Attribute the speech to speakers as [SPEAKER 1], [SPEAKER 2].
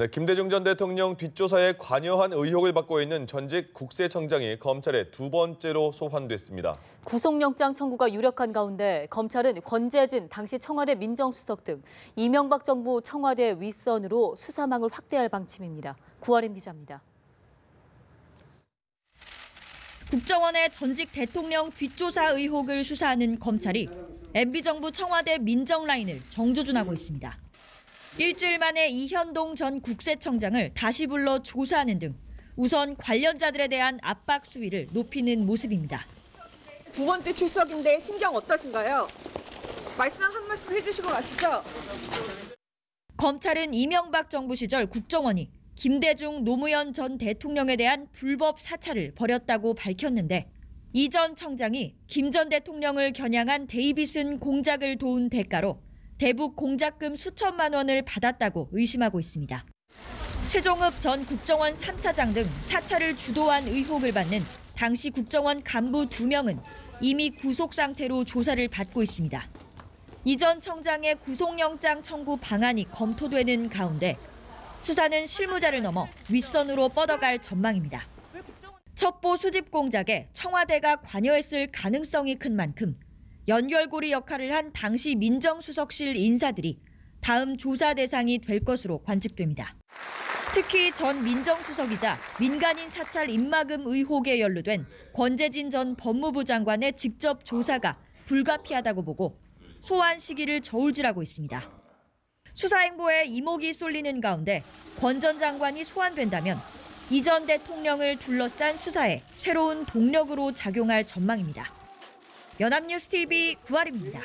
[SPEAKER 1] 네, 김대중 전 대통령 뒷조사에 관여한 의혹을 받고 있는 전직 국세청장이 검찰에 두 번째로 소환됐습니다.
[SPEAKER 2] 구속영장 청구가 유력한 가운데 검찰은 권재진 당시 청와대 민정수석 등 이명박 정부 청와대 윗선으로 수사망을 확대할 방침입니다. 구아림 기자입니다.
[SPEAKER 3] 국정원의 전직 대통령 뒷조사 의혹을 수사하는 검찰이 MB정부 청와대 민정라인을 정조준하고 있습니다. 일주일 만에 이현동 전 국세청장을 다시 불러 조사하는 등 우선 관련자들에 대한 압박 수위를 높이는 모습입니다.
[SPEAKER 4] 두 번째 출석인데 심경 어떠신가요? 말씀 한 말씀 해주시고 가시죠.
[SPEAKER 3] 검찰은 이명박 정부 시절 국정원이 김대중 노무현 전 대통령에 대한 불법 사찰을 벌였다고 밝혔는데 이 전 청장이 김 전 대통령을 겨냥한 데이비슨 공작을 도운 대가로 대북 공작금 수천만 원을 받았다고 의심하고 있습니다. 최종흡 전 국정원 3차장 등 사찰을 주도한 의혹을 받는 당시 국정원 간부 2명은 이미 구속 상태로 조사를 받고 있습니다. 이 전 청장의 구속영장 청구 방안이 검토되는 가운데 수사는 실무자를 넘어 윗선으로 뻗어갈 전망입니다. 첩보 수집 공작에 청와대가 관여했을 가능성이 큰 만큼 연결고리 역할을 한 당시 민정수석실 인사들이 다음 조사 대상이 될 것으로 관측됩니다. 특히 전 민정수석이자 민간인 사찰 입막음 의혹에 연루된 권재진 전 법무부 장관의 직접 조사가 불가피하다고 보고 소환 시기를 저울질하고 있습니다. 수사 행보에 이목이 쏠리는 가운데 권 전 장관이 소환된다면 이 전 대통령을 둘러싼 수사에 새로운 동력으로 작용할 전망입니다. 연합뉴스 TV 구아림입니다.